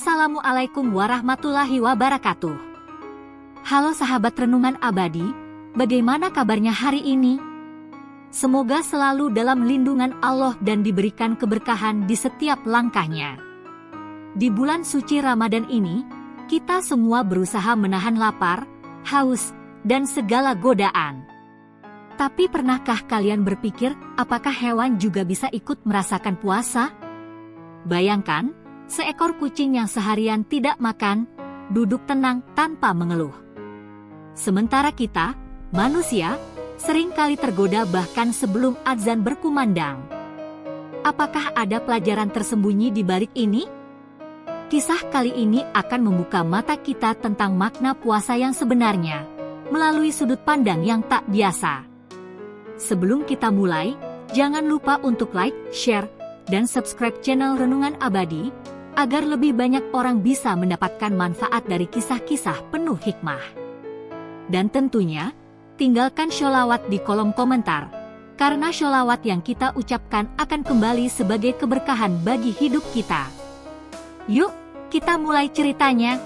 Assalamualaikum warahmatullahi wabarakatuh. Halo sahabat Renungan Abadi, bagaimana kabarnya hari ini? Semoga selalu dalam lindungan Allah dan diberikan keberkahan di setiap langkahnya. Di bulan suci Ramadan ini, kita semua berusaha menahan lapar, haus, dan segala godaan. Tapi pernahkah kalian berpikir apakah hewan juga bisa ikut merasakan puasa? Bayangkan, seekor kucing yang seharian tidak makan, duduk tenang tanpa mengeluh. Sementara kita, manusia, seringkali tergoda bahkan sebelum azan berkumandang. Apakah ada pelajaran tersembunyi di balik ini? Kisah kali ini akan membuka mata kita tentang makna puasa yang sebenarnya, melalui sudut pandang yang tak biasa. Sebelum kita mulai, jangan lupa untuk like, share, dan subscribe channel Renungan Abadi, agar lebih banyak orang bisa mendapatkan manfaat dari kisah-kisah penuh hikmah. Dan tentunya, tinggalkan sholawat di kolom komentar, karena sholawat yang kita ucapkan akan kembali sebagai keberkahan bagi hidup kita. Yuk, kita mulai ceritanya.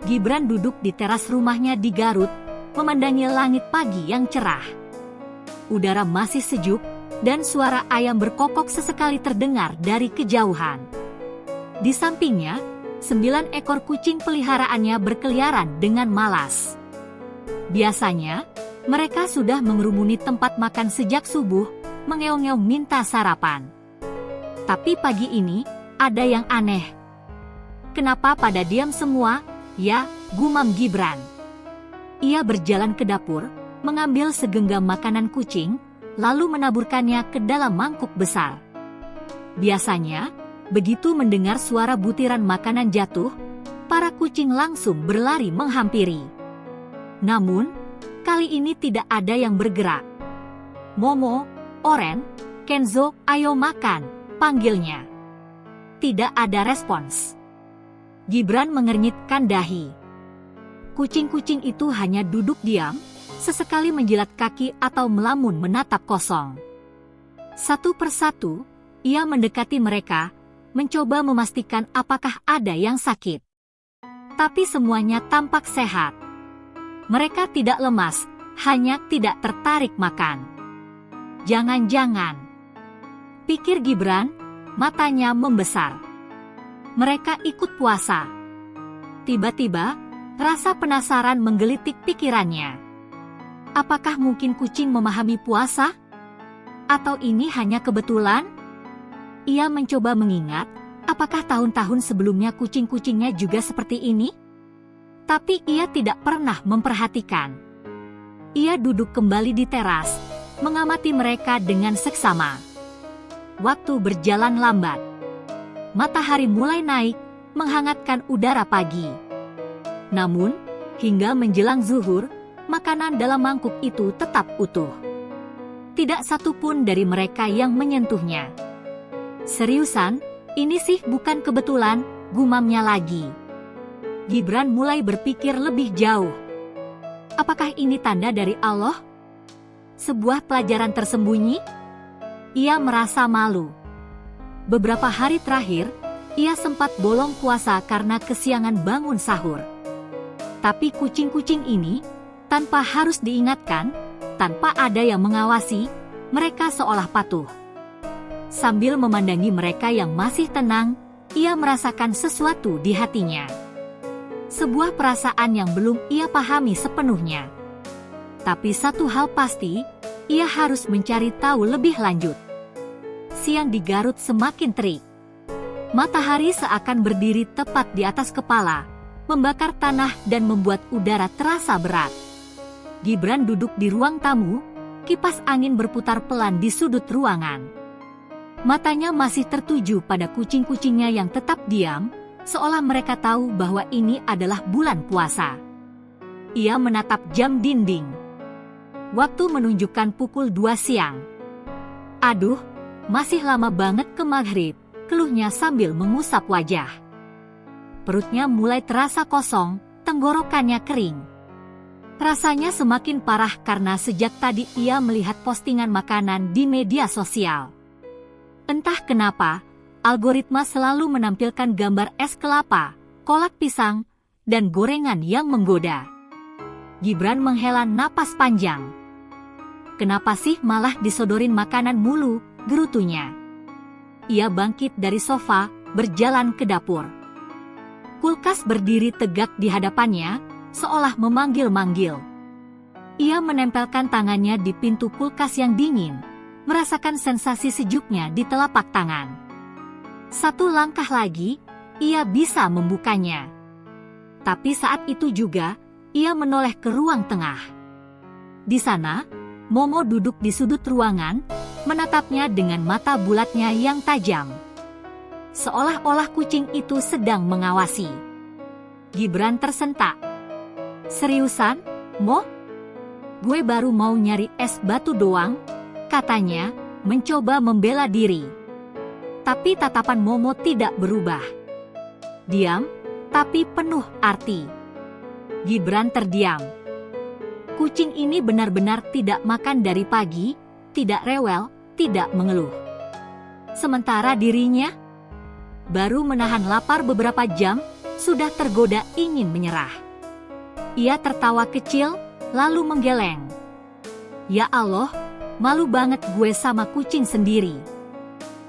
Gibran duduk di teras rumahnya di Garut, memandangi langit pagi yang cerah. Udara masih sejuk, dan suara ayam berkokok sesekali terdengar dari kejauhan. Di sampingnya, 9 ekor kucing peliharaannya berkeliaran dengan malas. Biasanya, mereka sudah mengerumuni tempat makan sejak subuh, mengeong-ngeong minta sarapan. Tapi pagi ini, ada yang aneh. Kenapa pada diam semua? Ya, gumam Gibran. Ia berjalan ke dapur, mengambil segenggam makanan kucing, lalu menaburkannya ke dalam mangkuk besar. Biasanya, begitu mendengar suara butiran makanan jatuh, para kucing langsung berlari menghampiri. Namun, kali ini tidak ada yang bergerak. Momo, Oren, Kenzo, ayo makan, panggilnya. Tidak ada respons. Gibran mengernyitkan dahi. Kucing-kucing itu hanya duduk diam, sesekali menjilat kaki atau melamun menatap kosong. Satu persatu, ia mendekati mereka, mencoba memastikan apakah ada yang sakit. Tapi semuanya tampak sehat. Mereka tidak lemas, hanya tidak tertarik makan. Jangan-jangan, pikir Gibran, matanya membesar. Mereka ikut puasa. Tiba-tiba, rasa penasaran menggelitik pikirannya. Apakah mungkin kucing memahami puasa? Atau ini hanya kebetulan? Ia mencoba mengingat, apakah tahun-tahun sebelumnya kucing-kucingnya juga seperti ini? Tapi ia tidak pernah memperhatikan. Ia duduk kembali di teras, mengamati mereka dengan seksama. Waktu berjalan lambat. Matahari mulai naik, menghangatkan udara pagi. Namun, hingga menjelang zuhur, makanan dalam mangkuk itu tetap utuh. Tidak satu pun dari mereka yang menyentuhnya. Seriusan, ini sih bukan kebetulan, gumamnya lagi. Gibran mulai berpikir lebih jauh. Apakah ini tanda dari Allah? Sebuah pelajaran tersembunyi? Ia merasa malu. Beberapa hari terakhir, ia sempat bolong puasa karena kesiangan bangun sahur. Tapi kucing-kucing ini, tanpa harus diingatkan, tanpa ada yang mengawasi, mereka seolah patuh. Sambil memandangi mereka yang masih tenang, ia merasakan sesuatu di hatinya. Sebuah perasaan yang belum ia pahami sepenuhnya. Tapi satu hal pasti, ia harus mencari tahu lebih lanjut. Siang di Garut semakin terik. Matahari seakan berdiri tepat di atas kepala, membakar tanah dan membuat udara terasa berat. Gibran duduk di ruang tamu, kipas angin berputar pelan di sudut ruangan. Matanya masih tertuju pada kucing-kucingnya yang tetap diam, seolah mereka tahu bahwa ini adalah bulan puasa. Ia menatap jam dinding. Waktu menunjukkan pukul 2 siang. Aduh, masih lama banget ke maghrib, keluhnya sambil mengusap wajah. Perutnya mulai terasa kosong, tenggorokannya kering. Rasanya semakin parah karena sejak tadi ia melihat postingan makanan di media sosial. Entah kenapa, Algoritma selalu menampilkan gambar es kelapa, kolak pisang, dan gorengan yang menggoda. Gibran menghela napas panjang. Kenapa sih malah disodorin makanan mulu, gerutunya. Ia bangkit dari sofa, berjalan ke dapur. Kulkas berdiri tegak di hadapannya, seolah memanggil-manggil. Ia menempelkan tangannya di pintu kulkas yang dingin, merasakan sensasi sejuknya di telapak tangan. Satu langkah lagi, ia bisa membukanya. Tapi saat itu juga, ia menoleh ke ruang tengah. Di sana, Momo duduk di sudut ruangan, menatapnya dengan mata bulatnya yang tajam. Seolah-olah kucing itu sedang mengawasi. Gibran tersentak. "Seriusan, Mo? Gue baru mau nyari es batu doang," katanya, mencoba membela diri. Tapi tatapan Momo tidak berubah. Diam, tapi penuh arti. Gibran terdiam. Kucing ini benar-benar tidak makan dari pagi, tidak rewel, tidak mengeluh. Sementara dirinya baru menahan lapar beberapa jam, sudah tergoda ingin menyerah. Ia tertawa kecil, lalu menggeleng. "Ya Allah, malu banget gue sama kucing sendiri."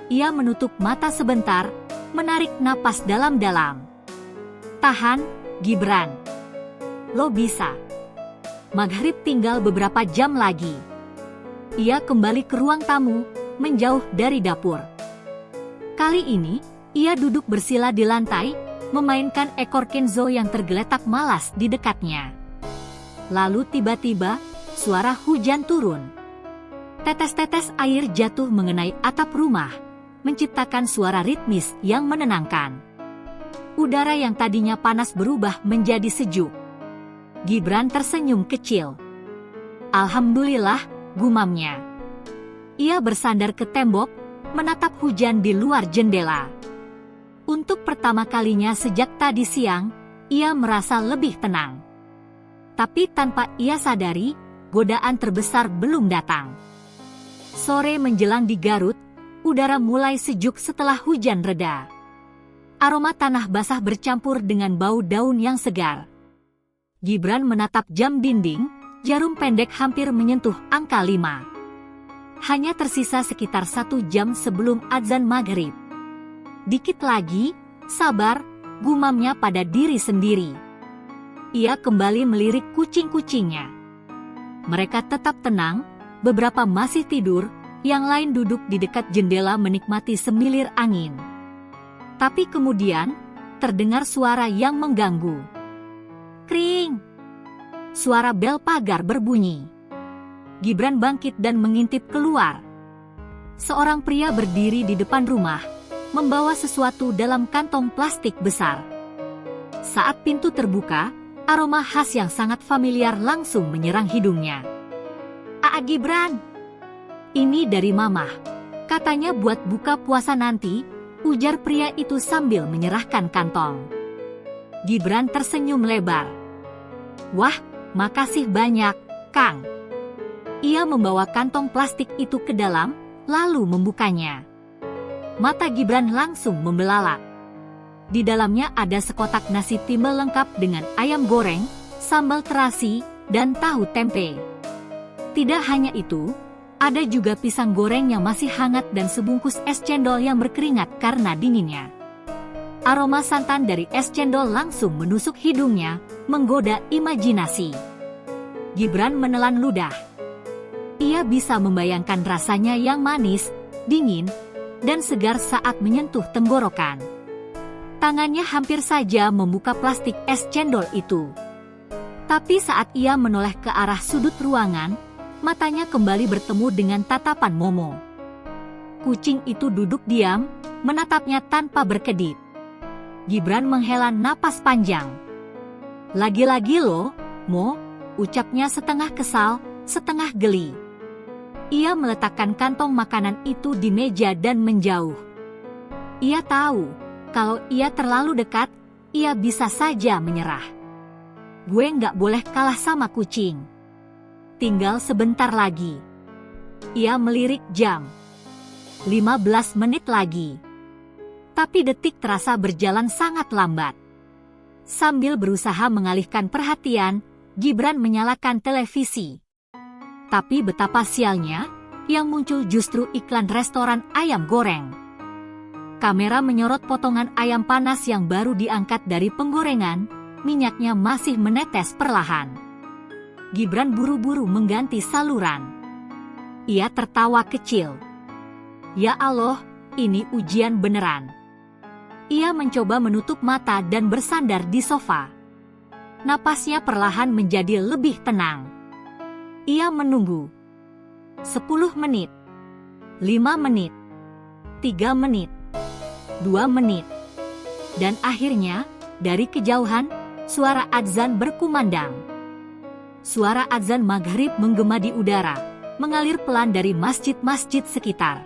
Ia menutup mata sebentar, menarik napas dalam-dalam. "Tahan, Gibran. Lo bisa. Maghrib tinggal beberapa jam lagi." Ia kembali ke ruang tamu, menjauh dari dapur. Kali ini, ia duduk bersila di lantai, memainkan ekor Kenzo yang tergeletak malas di dekatnya. Lalu tiba-tiba, suara hujan turun. Tetes-tetes air jatuh mengenai atap rumah, menciptakan suara ritmis yang menenangkan. Udara yang tadinya panas berubah menjadi sejuk. Gibran tersenyum kecil. "Alhamdulillah," gumamnya. Ia bersandar ke tembok, menatap hujan di luar jendela. Untuk pertama kalinya sejak tadi siang, ia merasa lebih tenang. Tapi tanpa ia sadari, godaan terbesar belum datang. Sore menjelang di Garut, udara mulai sejuk setelah hujan reda. Aroma tanah basah bercampur dengan bau daun yang segar. Gibran menatap jam dinding, jarum pendek hampir menyentuh angka 5. Hanya tersisa sekitar 1 jam sebelum azan maghrib. "Dikit lagi, sabar," gumamnya pada diri sendiri. Ia kembali melirik kucing-kucingnya. Mereka tetap tenang, beberapa masih tidur, yang lain duduk di dekat jendela menikmati semilir angin. Tapi kemudian, terdengar suara yang mengganggu. Kring! Suara bel pagar berbunyi. Gibran bangkit dan mengintip keluar. Seorang pria berdiri di depan rumah, membawa sesuatu dalam kantong plastik besar. Saat pintu terbuka, aroma khas yang sangat familiar langsung menyerang hidungnya. "Aa Gibran, ini dari Mama. Katanya buat buka puasa nanti," ujar pria itu sambil menyerahkan kantong. Gibran tersenyum lebar. "Wah, makasih banyak, Kang." Ia membawa kantong plastik itu ke dalam, lalu membukanya. Mata Gibran langsung membelalak. Di dalamnya ada sekotak nasi timbel lengkap dengan ayam goreng, sambal terasi, dan tahu tempe. Tidak hanya itu, ada juga pisang goreng yang masih hangat dan sebungkus es cendol yang berkeringat karena dinginnya. Aroma santan dari es cendol langsung menusuk hidungnya, menggoda imajinasi. Gibran menelan ludah. Ia bisa membayangkan rasanya yang manis, dingin, dan segar saat menyentuh tenggorokan. Tangannya hampir saja membuka plastik es cendol itu. Tapi saat ia menoleh ke arah sudut ruangan, matanya kembali bertemu dengan tatapan Momo. Kucing itu duduk diam, menatapnya tanpa berkedip. Gibran menghela napas panjang. "Lagi-lagi lo, Mo," ucapnya setengah kesal, setengah geli. Ia meletakkan kantong makanan itu di meja dan menjauh. Ia tahu, kalau ia terlalu dekat, ia bisa saja menyerah. "Gue nggak boleh kalah sama kucing. Tinggal sebentar lagi." Ia melirik jam. 15 menit lagi. Tapi detik terasa berjalan sangat lambat. Sambil berusaha mengalihkan perhatian, Gibran menyalakan televisi. Tapi betapa sialnya, yang muncul justru iklan restoran ayam goreng. Kamera menyorot potongan ayam panas yang baru diangkat dari penggorengan, minyaknya masih menetes perlahan. Gibran buru-buru mengganti saluran. Ia tertawa kecil. Ya Allah, ini ujian beneran. Ia mencoba menutup mata dan bersandar di sofa. Napasnya perlahan menjadi lebih tenang. Ia menunggu. 10 menit. 5 menit. 3 menit. 2 menit. Dan akhirnya, dari kejauhan, suara adzan berkumandang. Suara adzan maghrib menggema di udara, mengalir pelan dari masjid-masjid sekitar.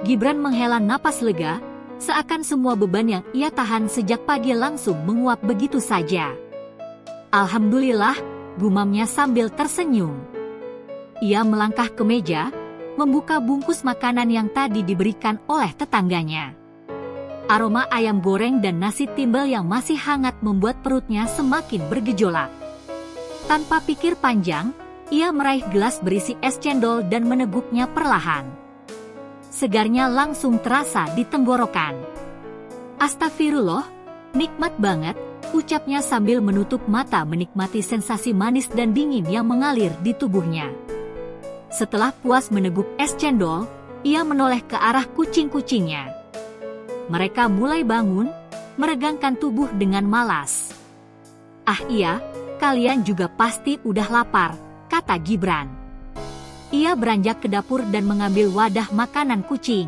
Gibran menghela napas lega, seakan semua beban yang ia tahan sejak pagi langsung menguap begitu saja. Alhamdulillah, gumamnya sambil tersenyum. Ia melangkah ke meja, membuka bungkus makanan yang tadi diberikan oleh tetangganya. Aroma ayam goreng dan nasi timbel yang masih hangat membuat perutnya semakin bergejolak. Tanpa pikir panjang, ia meraih gelas berisi es cendol dan meneguknya perlahan. Segarnya langsung terasa di tenggorokan. Astagfirullah, nikmat banget, ucapnya sambil menutup mata menikmati sensasi manis dan dingin yang mengalir di tubuhnya. Setelah puas meneguk es cendol, ia menoleh ke arah kucing-kucingnya. Mereka mulai bangun, meregangkan tubuh dengan malas. Ah iya, kalian juga pasti udah lapar, kata Gibran. Ia beranjak ke dapur dan mengambil wadah makanan kucing.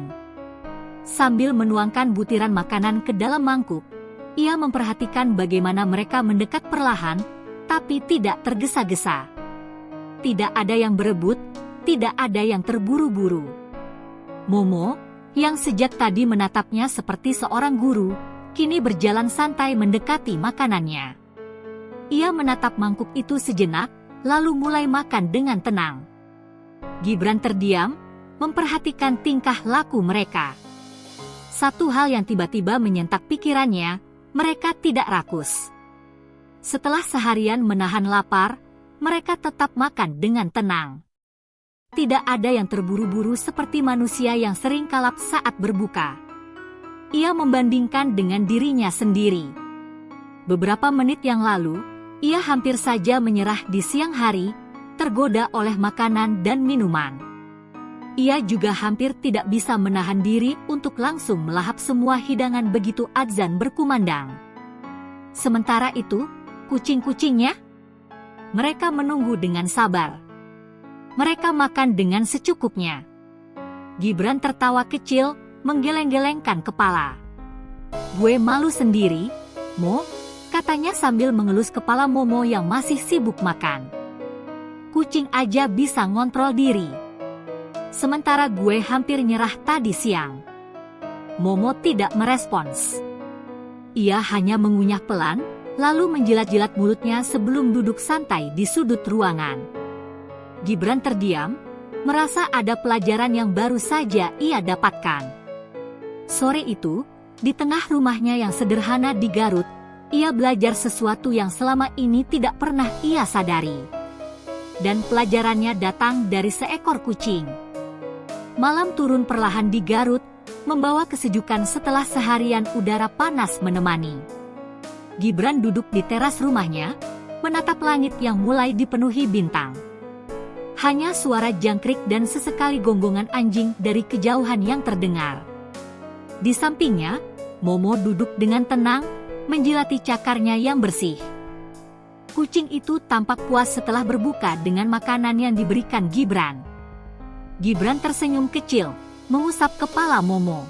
Sambil menuangkan butiran makanan ke dalam mangkuk, ia memperhatikan bagaimana mereka mendekat perlahan, tapi tidak tergesa-gesa. Tidak ada yang berebut, tidak ada yang terburu-buru. Momo, yang sejak tadi menatapnya seperti seorang guru, kini berjalan santai mendekati makanannya. Ia menatap mangkuk itu sejenak, lalu mulai makan dengan tenang. Gibran terdiam, memperhatikan tingkah laku mereka. Satu hal yang tiba-tiba menyentak pikirannya, mereka tidak rakus. Setelah seharian menahan lapar, mereka tetap makan dengan tenang. Tidak ada yang terburu-buru seperti manusia yang sering kalap saat berbuka. Ia membandingkan dengan dirinya sendiri. Beberapa menit yang lalu, ia hampir saja menyerah di siang hari, tergoda oleh makanan dan minuman. Ia juga hampir tidak bisa menahan diri untuk langsung melahap semua hidangan begitu adzan berkumandang. Sementara itu, kucing-kucingnya, mereka menunggu dengan sabar. Mereka makan dengan secukupnya. Gibran tertawa kecil, menggeleng-gelengkan kepala. Gue malu sendiri, Mo, katanya sambil mengelus kepala Momo yang masih sibuk makan. Kucing aja bisa ngontrol diri. Sementara gue hampir nyerah tadi siang. Momo tidak merespons. Ia hanya mengunyah pelan, lalu menjilat-jilat mulutnya sebelum duduk santai di sudut ruangan. Gibran terdiam, merasa ada pelajaran yang baru saja ia dapatkan. Sore itu, di tengah rumahnya yang sederhana di Garut, ia belajar sesuatu yang selama ini tidak pernah ia sadari. Dan pelajarannya datang dari seekor kucing. Malam turun perlahan di Garut, membawa kesejukan setelah seharian udara panas menemani. Gibran duduk di teras rumahnya, menatap langit yang mulai dipenuhi bintang. Hanya suara jangkrik dan sesekali gonggongan anjing dari kejauhan yang terdengar. Di sampingnya, Momo duduk dengan tenang, menjilati cakarnya yang bersih. Kucing itu tampak puas setelah berbuka dengan makanan yang diberikan Gibran. Gibran tersenyum kecil, mengusap kepala Momo.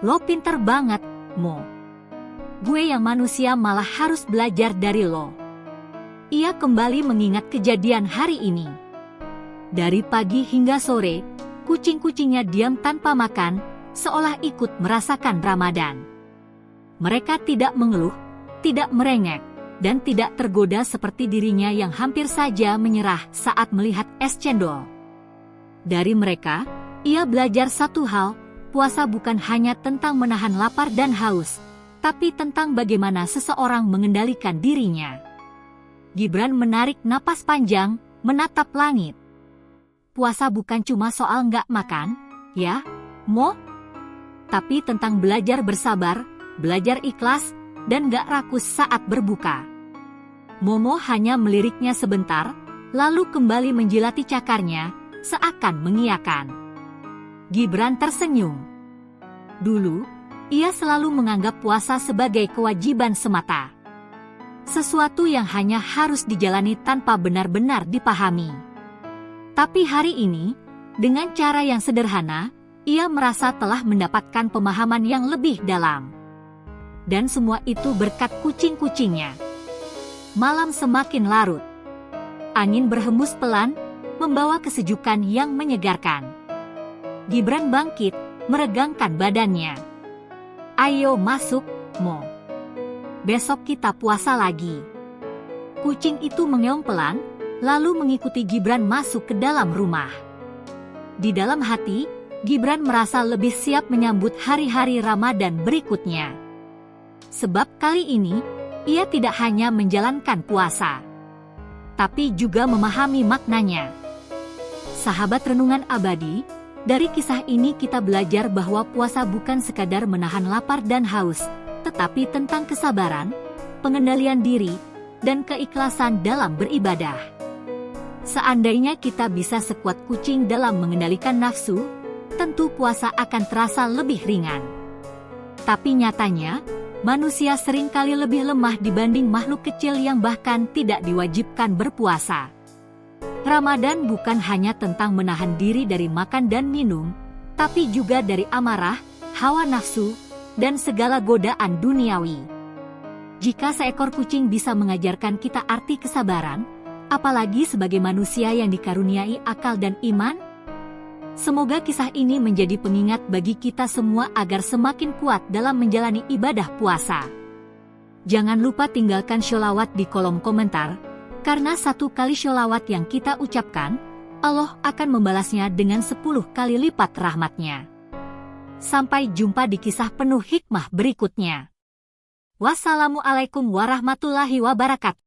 Lo pinter banget, Mo. Gue yang manusia malah harus belajar dari lo. Ia kembali mengingat kejadian hari ini. Dari pagi hingga sore, kucing-kucingnya diam tanpa makan, seolah ikut merasakan Ramadan. Mereka tidak mengeluh, tidak merengek, dan tidak tergoda seperti dirinya yang hampir saja menyerah saat melihat es cendol. Dari mereka, ia belajar satu hal, puasa bukan hanya tentang menahan lapar dan haus, tapi tentang bagaimana seseorang mengendalikan dirinya. Gibran menarik napas panjang, menatap langit. Puasa bukan cuma soal nggak makan, ya, Mo? Tapi tentang belajar bersabar, belajar ikhlas, dan nggak rakus saat berbuka. Momo hanya meliriknya sebentar, lalu kembali menjilati cakarnya, seakan mengiyakan. Gibran tersenyum. Dulu, ia selalu menganggap puasa sebagai kewajiban semata. Sesuatu yang hanya harus dijalani tanpa benar-benar dipahami. Tapi hari ini, dengan cara yang sederhana, ia merasa telah mendapatkan pemahaman yang lebih dalam. Dan semua itu berkat kucing-kucingnya. Malam semakin larut. Angin berhembus pelan, membawa kesejukan yang menyegarkan. Gibran bangkit, meregangkan badannya. Ayo masuk, Mo. Besok kita puasa lagi. Kucing itu mengeong pelan, lalu mengikuti Gibran masuk ke dalam rumah. Di dalam hati, Gibran merasa lebih siap menyambut hari-hari Ramadan berikutnya. Sebab kali ini, ia tidak hanya menjalankan puasa, tapi juga memahami maknanya. Sahabat Renungan Abadi, dari kisah ini kita belajar bahwa puasa bukan sekadar menahan lapar dan haus, tetapi tentang kesabaran, pengendalian diri, dan keikhlasan dalam beribadah. Seandainya kita bisa sekuat kucing dalam mengendalikan nafsu, tentu puasa akan terasa lebih ringan. Tapi nyatanya, manusia seringkali lebih lemah dibanding makhluk kecil yang bahkan tidak diwajibkan berpuasa. Ramadan bukan hanya tentang menahan diri dari makan dan minum, tapi juga dari amarah, hawa nafsu, dan segala godaan duniawi. Jika seekor kucing bisa mengajarkan kita arti kesabaran, apalagi sebagai manusia yang dikaruniai akal dan iman? Semoga kisah ini menjadi pengingat bagi kita semua agar semakin kuat dalam menjalani ibadah puasa. Jangan lupa tinggalkan sholawat di kolom komentar, karena 1 kali sholawat yang kita ucapkan, Allah akan membalasnya dengan 10 kali lipat rahmatnya. Sampai jumpa di kisah penuh hikmah berikutnya. Wassalamualaikum warahmatullahi wabarakatuh.